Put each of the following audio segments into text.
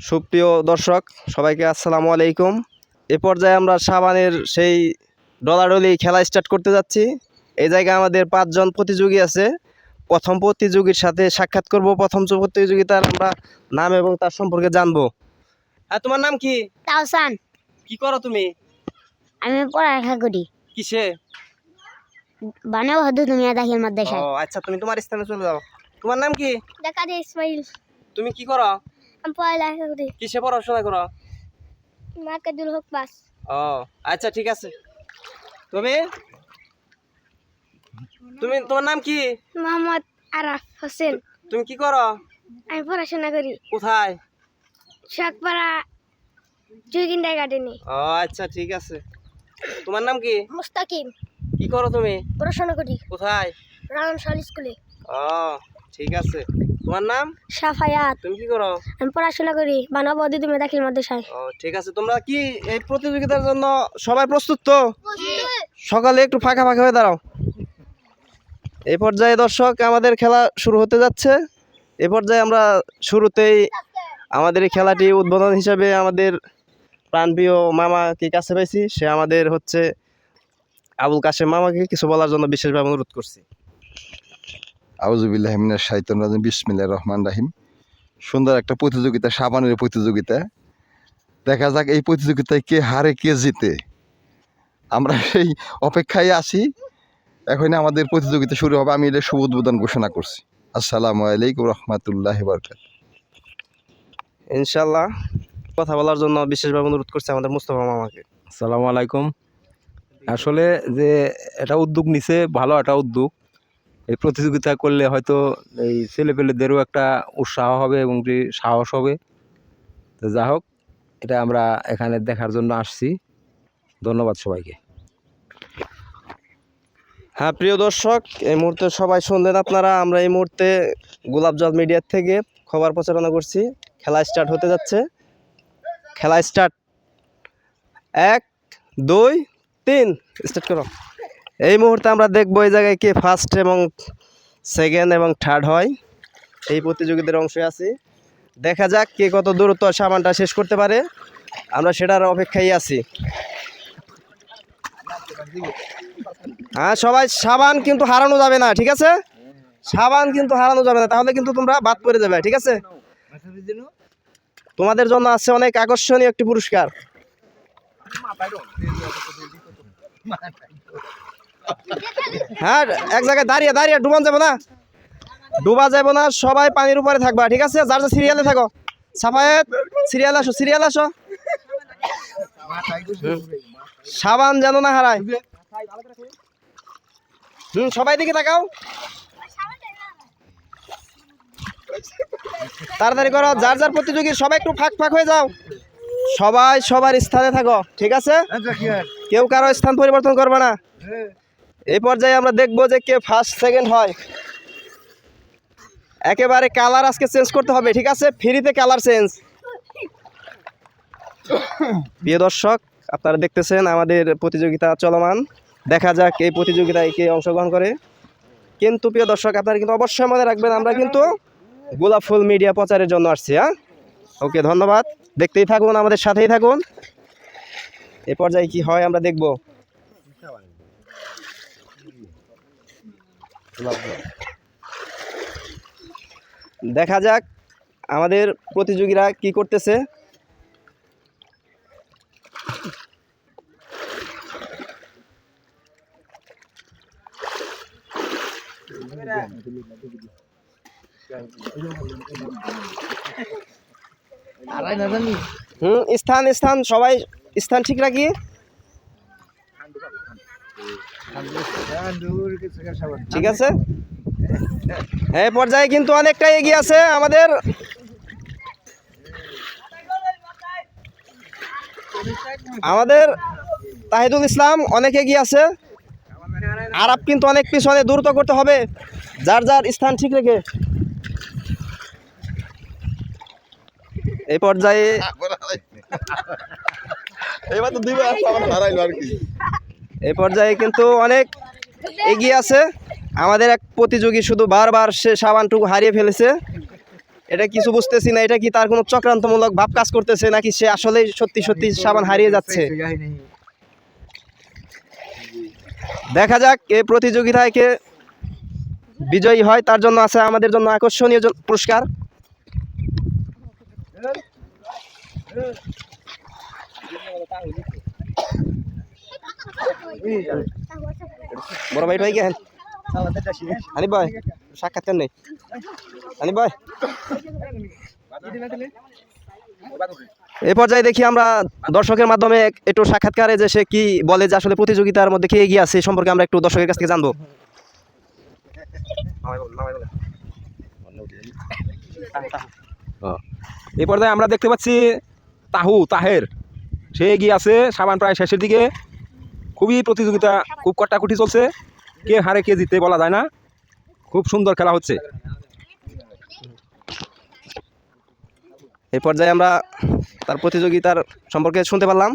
সুপ্রিয় দর্শক সবাইকে আসসালামু আলাইকুম। এ পর্যায়ে আমরা সাবানের সেই ডলাডলি খেলা স্টার্ট করতে যাচ্ছি। এই জায়গায় আমাদের 5 জন প্রতিযোগী আছে। প্রথম প্রতিযোগীর সাথে সাক্ষাৎ করব। প্রথম প্রতিযোগিতার আমরা নাম এবং তার সম্পর্কে জানবো। হ্যাঁ, তোমার নাম কি? তাওসান। কি করো তুমি? আমি পড়ালেখা করি কিসে? বানাও হদু দুনিয়া দাখিল মাদ্রাসায়। ও আচ্ছা, তুমি তোমার স্থানে চলে যাও। তোমার নাম কি? দেখাদে ইসমাইল। তুমি কি করো? আমি পড়ালেখা করি কিসে পড়াশোনা করো? মার্কাদুল হক পাস। ও আচ্ছা, ঠিক আছে। তুমি তুমি তোমার নাম কি? মোহাম্মদ আরাফ হোসেন। তুমি কি করো? আমি পড়াশোনা করি কোথায়? শাকপাড়া জুইকিন্ডার গার্ডেনে। ও আচ্ছা, ঠিক আছে। তোমার নাম কি? মুস্তাকিম। কি করো তুমি? পড়াশোনা করি কোথায়? রাউন শাল স্কুলে। ও ঠিক আছে। তোমার নাম? সাফায়াত। তুমি কি করো? আমি পড়াশোনা করি বানাও হদু দুনিয়া দাখিল মাদ্রাসায়। ও ঠিক আছে। তোমরা কি এই প্রতিযোগিতার জন্য সবাই প্রস্তুত তো? সকালে একটু ফাঁকা ফাঁকা হয়ে দাঁড়াও। এই পর্যায়ে দর্শক আমাদের খেলা শুরু হতে যাচ্ছে। এ পর্যায়ে আমরা শুরুতেই আমাদের এই খেলাটি উদ্বোধন হিসাবে আমাদের প্রাণপ্রিয় মামাকে কাছে পাইছি। সে আমাদের হচ্ছে আবুল কাশেম মামাকে কিছু বলার জন্য বিশেষভাবে অনুরোধ করছি। আউযুবিল্লাহি মিনাশ শাইতানির রাজিম বিসমিল্লাহির রহমানির রহিম। সুন্দর একটা প্রতিযোগিতা, সাবানের প্রতিযোগিতা। দেখা যাক এই প্রতিযোগিতায় কে হারে কে জিতে। আমরা সেই অপেক্ষায় আছি। এখন আমাদের প্রতিযোগিতা শুরু হবে। আমি এটা শুভ উদ্বোধন ঘোষণা করছি। আসসালামু আলাইকুম রহমতুল্লাহি বারাকাতুহু। ইনশাল্লাহ কথা বলার জন্য বিশেষভাবে অনুরোধ করছি আমাদের মুস্তফা মামাকে। আসসালামু আলাইকুম। আসলে যে এটা উদ্যোগ নিছে ভালো একটা উদ্যোগ। এই প্রতিযোগিতা করলে হয়তো এই ছেলেপেলেদেরও একটা উৎসাহ হবে এবং যে সাহস হবে। তো যা হোক, এটা আমরা এখানে দেখার জন্য আসছি। ধন্যবাদ সবাইকে। হ্যাঁ প্রিয় দর্শক, এই মুহূর্তে সবাই শুনলেন আপনারা। আমরা এই মুহূর্তে গোলাপজল মিডিয়ার থেকে খবর প্রচারণা করছি। খেলা স্টার্ট হতে যাচ্ছে। খেলা স্টার্ট। 1 2 3 স্টার্ট করো। এই মুহূর্তে আমরা দেখবো এই জায়গায় কে ফার্স্ট এবং সেকেন্ড এবং থার্ড হয়। এই প্রতিযোগিতার অংশে আছি। দেখা যাক কে কত দ্রুত সাবানটা শেষ করতে পারে। আমরা সেটার অপেক্ষায় আছি। হ্যাঁ সবাই, সাবান কিন্তু হারানো যাবে না, ঠিক আছে? সাবান কিন্তু হারানো যাবে না, তাহলে কিন্তু তোমরা বাদ পড়ে যাবে, ঠিক আছে? তোমাদের জন্য আছে অনেক আকর্ষণীয় একটি পুরস্কার। হ্যাঁ, এক জায়গায় দাঁড়িয়ে দাঁড়িয়ে ডুবা যাবো না, সবাই পানির উপরে থাকবা, ঠিক আছে? যার যা সিরিয়ালে থাকো। সাফায়েত সিরিয়াল আসো। সাবান যেন না হারায়। সবাই দিকে তাকাও, তাড়াতাড়ি করো। যার যার প্রতিযোগী সবাই একটু ফাঁক হয়ে যাও। সবাই সবার স্থানে থাকো, ঠিক আছে? কেউ কারো স্থান পরিবর্তন করবে না। এই পর্যায়ে আমরা দেখবো যে কে ফার্স্ট সেকেন্ড হয়। একেবারে কালার আজকে চেঞ্জ করতে হবে, ঠিক আছে? ফ্রিতে কালার চেঞ্জ। প্রিয় দর্শক, আপনারা দেখতেছেন আমাদের প্রতিযোগিতা চলমান। দেখা যাক এই প্রতিযোগিতায় কে অংশগ্রহণ করে। কিন্তু প্রিয় দর্শক, আপনারা কিন্তু অবশ্যই মনে রাখবেন, আমরা কিন্তু গোলাপ ফুল মিডিয়া প্রচারের জন্য আসছি। হ্যাঁ, ওকে, ধন্যবাদ। দেখতেই থাকুন, আমাদের সাথেই থাকুন। এ পর্যায়ে কি হয় আমরা দেখব। দেখা যাক আমাদের প্রতিযোগীরা কি করতেছে। স্থান সবাই স্থান ঠিক রাখি। ঠিক আছে, এই পর্যায়ে কিন্তু অনেকটা এগিয়ে আছে আমাদের তাহিদুল ইসলাম, অনেক এগিয়ে আছে। আরাপ কিন্তু অনেক পিছনে, দ্রুত করতে হবে যার যার স্থান ঠিক রেখে। এই পর্যায়ে এই পর্যায়ে কিন্তু অনেক এগিয়ে আছে আমাদের এক প্রতিযোগী। শুধু বারবার সে সাবানটুকু হারিয়ে ফেলেছে। এটা কিছু বুঝতেছি না, এটা কি তার কোনো চক্রান্তমূলক ভাব কাজ করতেছে নাকি সে আসলে সত্যি সত্যি সাবান হারিয়ে যাচ্ছে। দেখা যাক এই প্রতিযোগিতায় কে বিজয়ী হয়, তার জন্য আছে আমাদের জন্য আকর্ষণীয় পুরস্কার। বড় ভাই ভাই কেন হানিফ ভাই সাক্ষাৎকার নেই, হানিফ ভাই এই পর্যায়ে দেখি আমরা দর্শকের মাধ্যমে একটু সাক্ষাৎকারে যে সে কি বলে, যে আসলে প্রতিযোগিতার মধ্যে কে এগিয়ে আছে এই সম্পর্কে আমরা একটু দর্শকের কাছ থেকে জানবো। এই পর্যায়ে আমরা দেখতে পাচ্ছি তাহের, সে এগিয়ে আছে, সাবান প্রায় শেষের দিকে, খুবই প্রতিযোগিতা, খুব কটাকুটি চলছে, কে হারে কে জিতে বলা যায় না, খুব সুন্দর খেলা হচ্ছে। এই পর্যায়ে আমরা তার প্রতিযোগিতার সম্পর্কে শুনতে পারলাম।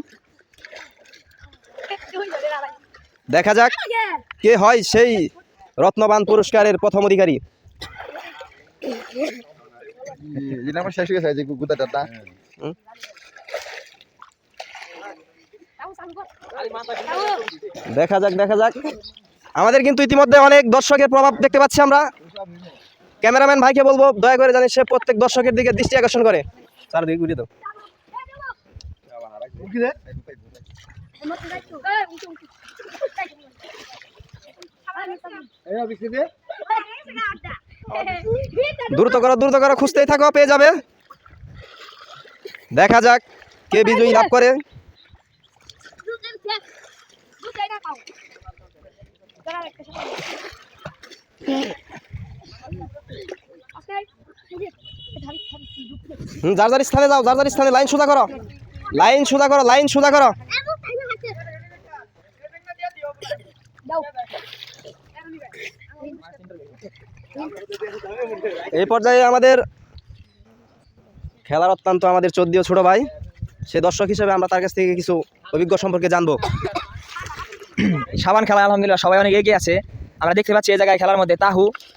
দেখা যাক কে হয় সেই রত্নবান পুরস্কারের প্রথম অধিকারী। শেষ হয়ে গেছে গুদাটা। দেখা যাক দেখা যাক, আমাদের কিন্তু ইতিমধ্যে অনেক দর্শকের প্রভাব দেখতে পাচ্ছি আমরা। ক্যামেরাম্যান ভাইকে বলবো দয়া করে জানি সে প্রত্যেক দর্শকের দিকে দৃষ্টি আকর্ষণ করে। চারদিকে ঘুরিয়ে দাও। দ্রুত করো দ্রুত করো, খুঁজতেই থাকো, পেয়ে যাবে। দেখা যাক কে বিজয়ী লাভ করে। যার যার স্থানে যাও, যার যার স্থানে লাইন সোজা করো, লাইন সোজা করো, লাইন সোজা করো। এই পর্যায়ে আমাদের খেলার অত্যন্ত আমাদের চোদ্দীয় ছোট ভাই, সে দর্শক হিসেবে আমরা তার কাছ থেকে কিছু অভিজ্ঞ সম্পর্কে জানবো। সাবান খেলা আলহামদুলিল্লাহ সবাই অনেক এগিয়ে আছে। আমরা দেখতে পাচ্ছি এই জায়গায় খেলার মধ্যে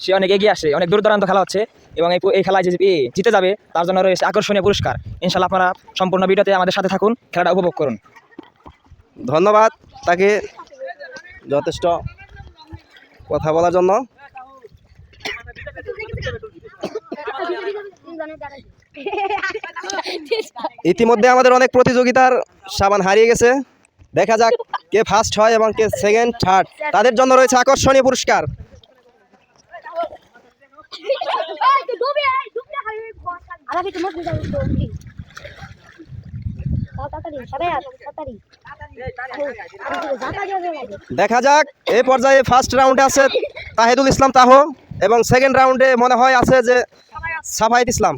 সে অনেক এগিয়ে আসে, অনেক দূর দূরান্ত খেলা হচ্ছে এবং এই খেলায় যে জিতে যাবে তার জন্য রয়েছে আকর্ষণীয় পুরস্কার। ইনশাল্লাহ আপনারা সম্পূর্ণ ভিডিওতে আমাদের সাথে থাকুন, খেলাটা উপভোগ করুন। ধন্যবাদ তাকে যথেষ্ট কথা বলার জন্য। ইতিমধ্যে আমাদের অনেক প্রতিযোগিতার সাবান হারিয়ে গেছে। দেখা যাক কে ফার্স্ট হয় এবং কে সেকেন্ড থার্ড, তাদের জন্য রয়েছে আকর্ষণীয় পুরস্কার। দেখা যাক এই পর্যায়ে ফার্স্ট রাউন্ডে আছে তাহিদুল ইসলাম তাহো এবং সেকেন্ড রাউন্ডে মনে হয় আছে যে সাফায়েত ইসলাম।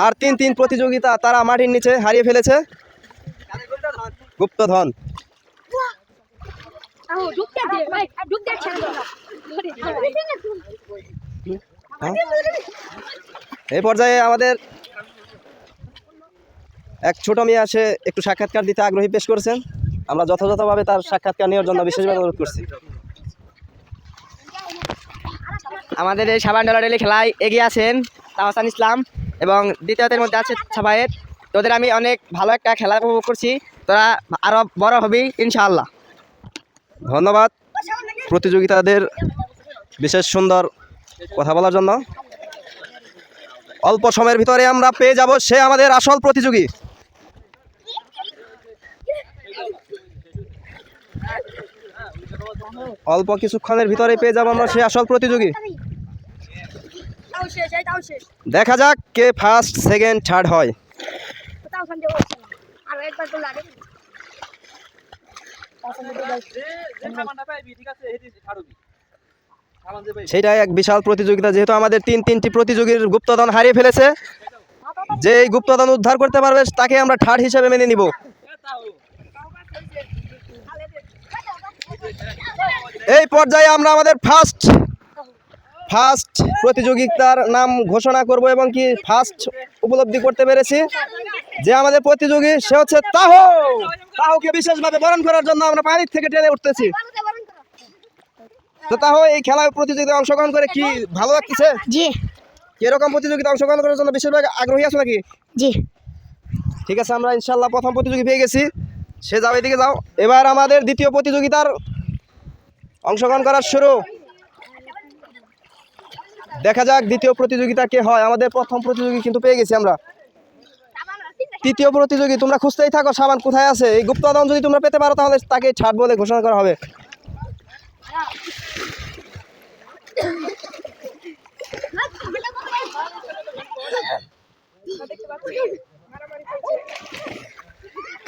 আর তিন প্রতিযোগিতা তারা মাটির নিচে হারিয়ে ফেলেছে। গুপ্তধন এই পর্যায়ে আমাদের এক ছোট মেয়ে আসে একটু সাক্ষাৎকার দিতে আগ্রহী পেশ করেছেন। আমরা যথাযথভাবে তার সাক্ষাৎকার নেওয়ার জন্য বিশেষভাবে অনুরোধ করছি। আমাদের এই সাবান ডলারেলি খেলায় এগিয়ে আছেন তাহসান ইসলাম এবং দ্বিতীয়তের মধ্যে আছে সাফায়েত। তোদের আমি অনেক ভালো একটা খেলা উপভোগ করছি, তোরা আরও বড় হবি ইনশাআল্লাহ। ধন্যবাদ প্রতিযোগিতাদের বিশেষ সুন্দর কথা বলার জন্য। অল্প সময়ের ভিতরে আমরা পেয়ে যাব সে আমাদের আসল প্রতিযোগী। অল্প কিছুক্ষণের ভিতরে পেয়ে যাব আমরা সে আসল প্রতিযোগী। দেখা যাক কে ফার্স্ট সেকেন্ড থার্ড হয়। সেটাই এক বিশাল প্রতিযোগিতা, যেহেতু আমাদের তিনটি প্রতিযোগীর গুপ্তধন হারিয়ে ফেলেছে। যে এই গুপ্তধন উদ্ধার করতে পারবে তাকে আমরা থার্ড হিসেবে মেনে নিব। এই পর্যায়ে আমরা আমাদের ফার্স্ট প্রতিযোগিতার নাম ঘোষণা করব এবং কি ফার্স্ট উপলব্ধি করতে পেরেছি যে আমাদের প্রতিযোগী সে হচ্ছে তাহোকে বিশেষভাবে বরণ করার জন্য আমরা পানির থেকে টেনে উঠতেছি। তো তাহলে এই খেলায় প্রতিযোগিতায় অংশগ্রহণ করে কি ভালো লাগতেছে? জি কিরকম প্রতিযোগিতা অংশগ্রহণ করার জন্য বেশিরভাগ আগ্রহী আছো নাকি? জি ঠিক আছে, আমরা ইনশাল্লাহ প্রথম প্রতিযোগী পেয়ে গেছি, সে যাও এদিকে যাও। এবার আমাদের দ্বিতীয় প্রতিযোগিতার অংশগ্রহণ করার শুরু। দেখা যাক দ্বিতীয় প্রতিযোগিতা কে হয়। আমাদের প্রথম প্রতিযোগী কিন্তু পেয়ে গেছি আমরা। তৃতীয় প্রতিযোগী তোমরা খুঁজতেই থাকো সাবান কোথায় আছে। এই গুপ্তধন যদি তোমরা পেতে পারো তাহলে তাকে ছাড় বলে ঘোষণা করা হবে।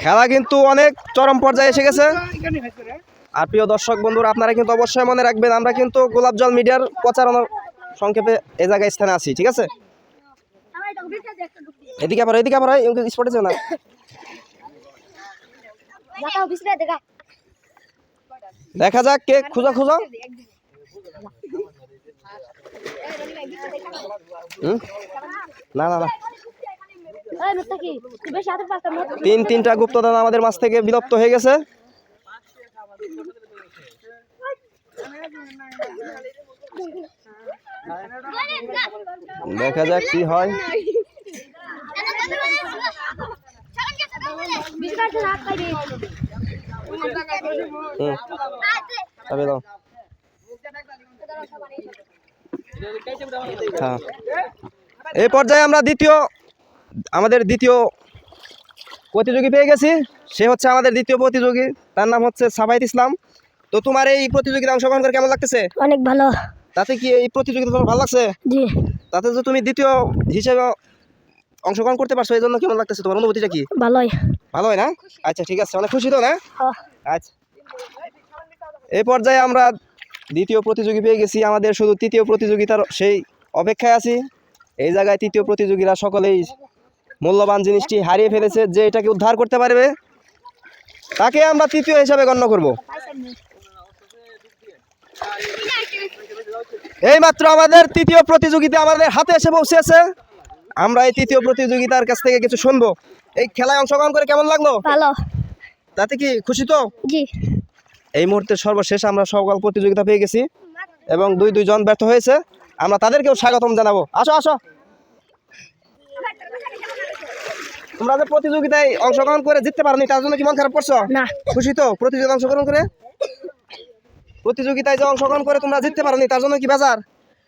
খেলা কিন্তু অনেক চরম পর্যায়ে এসে গেছে। আর প্রিয় দর্শক বন্ধুরা, আপনারা কিন্তু অবশ্যই মনে রাখবেন, আমরা কিন্তু গোলাপজল মিডিয়ার প্রচারণার সংক্ষেপে এ জায়গায় স্থানে আছি, ঠিক আছে? এদিকে আবার স্পটে যাও না। দেখা যাক কে খুঁজো। না তিনটা গুপ্তধন আমাদের মাছ থেকে বিলুপ্ত হয়ে গেছে। দেখা যাক কি হয়। হ্যাঁ, এই পর্যায়ে আমরা আমাদের দ্বিতীয় প্রতিযোগী পেয়ে গেছি। সে হচ্ছে আমাদের দ্বিতীয় প্রতিযোগী, তার নাম হচ্ছে সাফায়েত ইসলাম। তো তোমার এই প্রতিযোগিতায় অংশগ্রহণ করে কেমন লাগতেছে? অনেক ভালো। তাতে কি এই প্রতিযোগিতা তোমার ভালো লাগছে? জি তাতে যে তুমি দ্বিতীয় হিসেবে অংশগ্রহণ করতে পারছো, এই জন্য কেমন লাগতেছে? তোমার অনুভূতিটা কি? ভালোই। ভালোই না? আচ্ছা ঠিক আছে, অনেক খুশি তো না? হ্যাঁ। আচ্ছা, এই পর্যায়ে আমরা দ্বিতীয় প্রতিযোগী পেয়ে গেছি। আমাদের শুধু তৃতীয় প্রতিযোগিতার সেই অপেক্ষায় আছি। এই জায়গায় তৃতীয় প্রতিযোগীরা সকলেই মূল্যবান জিনিসটি হারিয়ে ফেলেছে। যে এটাকে উদ্ধার করতে পারবে তাকে আমরা তৃতীয় হিসাবে গণ্য করব। এই মাত্র আমাদের তৃতীয় প্রতিযোগিতা আমাদের হাতে এসে পৌঁছেছে। আমরা এই তৃতীয় প্রতিযোগিতার কাছ থেকে কিছু শুনবো। এই খেলায় অংশগ্রহণ করে কেমন লাগলো? ভালো। তাতে কি খুশি তো? জি এই মুহূর্তে সর্বশেষ আমরা সকল প্রতিযোগিতা পেয়ে গেছি এবং দুইজন ব্যর্থ হয়েছে। আমরা তাদেরকেও স্বাগতম জানাবো। আসো। তোমরা যে প্রতিযোগিতায় অংশগ্রহণ করে জিততে পারোনি তার জন্য কি মন খারাপ করছো? না। খুশি তো? প্রতিযোগিতায় অংশগ্রহণ করে তোমরা জিততে পারোনি তার জন্য কি বাজার?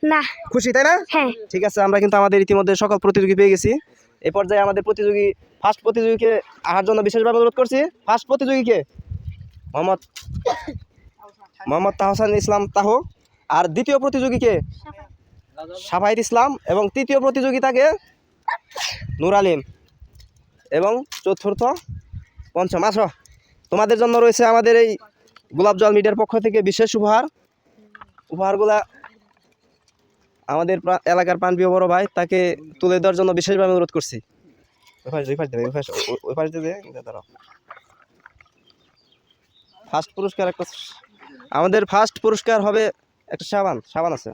না। খুশি তাই না? হ্যাঁ। ঠিক আছে, আমরা কিন্তু আমাদের ইতিমধ্যে সকল প্রতিযোগী পেয়ে গেছি। এই পর্যায়ে আমাদের ফার্স্ট প্রতিযোগীকে আসার জন্য বিশেষভাবে অনুরোধ করছি। ফার্স্ট প্রতিযোগীকে মোহাম্মদ তাহসান ইসলাম তাহো, আর দ্বিতীয় প্রতিযোগীকে সাফায়েত ইসলাম, এবং তৃতীয় প্রতিযোগিতাকে নূর আলিম, এবং চতুর্থ পঞ্চম। আসো, তোমাদের জন্য রয়েছে আমাদের এই গোলাপজল মিডিয়ার পক্ষ থেকে বিশেষ উপহারগুলা আমাদের এলাকার প্রাণপ্রিয় বড় ভাই, তাকে তুলে দেওয়ার জন্য বিশেষভাবে অনুরোধ করছি। ফার্স্ট পুরস্কার আমাদের ফার্স্ট পুরস্কার হবে একটা সাবান আছে।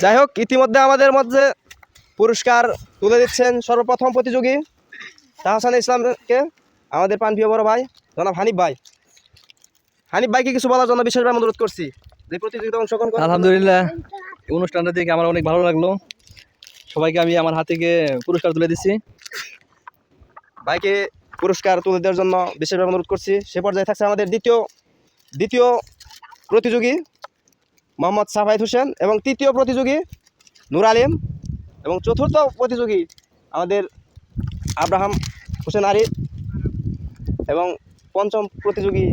যাই হোক, ইতিমধ্যে আমাদের মধ্যে পুরস্কার তুলে দিচ্ছেন সর্বপ্রথম প্রতিযোগী তাহসান ইসলামকে আমাদের প্রাণপ্রিয় বড় ভাই জনাব হানিফ ভাইকে কিছু বলার জন্য বিশেষভাবে অনুরোধ করছি। যে প্রতিযোগিতা অংশগ্রহণ করে আলহামদুলিল্লাহ, এই অনুষ্ঠানটা দেখে আমার অনেক ভালো লাগলো। সবাইকে আমি আমার হাত থেকে পুরস্কার তুলে দিচ্ছি। ভাইকে পুরস্কার তুলে দেওয়ার জন্য বিশেষভাবে অনুরোধ করছি। সে পর্যায়ে থাকছে আমাদের দ্বিতীয় প্রতিযোগী মোহাম্মদ সাফায়েত হোসেন, এবং তৃতীয় প্রতিযোগী নূর আলিম, এবং চতুর্থ প্রতিযোগী আমাদের আব্রাহাম হোসেন আরিফ, এবং পঞ্চম প্রতিযোগী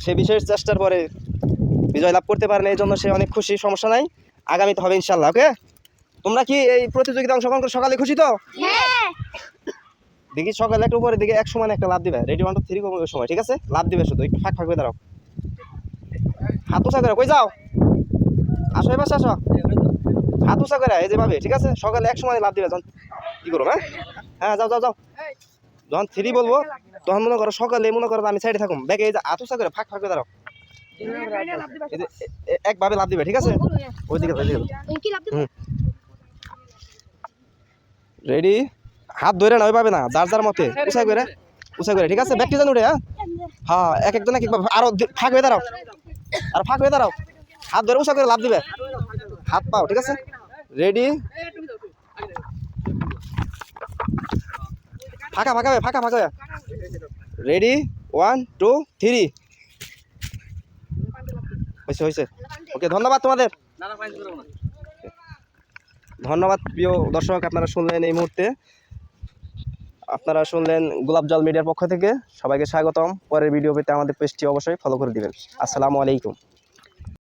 সে বিশেষ চেষ্টার পরে বিজয় লাভ করতে পারেন, এই জন্য সে অনেক খুশি। সমস্যা নাই, আগামীতে হবে ইনশাল্লাহ। ওকে, তোমরা কি এই প্রতিযোগিতা অংশগ্রহণ করে সকালে খুশি তো? দেখি সকালে একটু উপরে দিকে 1 সময় একটা লাভ দিবে। রেডি 1 2 3 কোন সময়, ঠিক আছে? লাভ দিবে, শুধু একটু ফাঁক করে দাঁড়াও। হাত উঁচা করে কই যাও? আসো, এবার আসো, হাত উঁচা করে এই যেভাবে, ঠিক আছে? সকালে 1 সময় লাভ দিবে। যখন কি করো? হ্যাঁ যাও। যখন 3 বলবো তখন মনে করো সকালে, মনে করো আমি সাইডে থাকুম, ব্যাগে এই যে হাত উঁচা করে ফাঁক করে দাঁড়াও। একভাবে লাভ দিবে, ঠিক আছে? ওইদিকে রেডি হাত ধরে না ওইভাবে না, যার যার মতে উঁচাই করে, ঠিক আছে? ব্যাগটি যেন উঠে, হ্যাঁ হ্যাঁ, এক একজন এক একভাবে, আরো ফাঁক হয়ে দাঁড়াও, আর ফাঁক হয়ে দাঁড়াও, হাত ধরে উঁচা করে লাভ দিবে, হাত পাও, ঠিক আছে? রেডি, ফাঁকা হয়ে রেডি, 1 2 3, হয়েছে। ওকে, ধন্যবাদ তোমাদের, ধন্যবাদ প্রিয় দর্শক। আপনারা শুনলেন এই মুহূর্তে, আপনারা শুনলেন গোলাপ জল মিডিয়ার পক্ষ থেকে। সবাইকে স্বাগতম। পরের ভিডিও পেতে আমাদের পেজটি অবশ্যই ফলো করে দিবেন। আসসালামু আলাইকুম।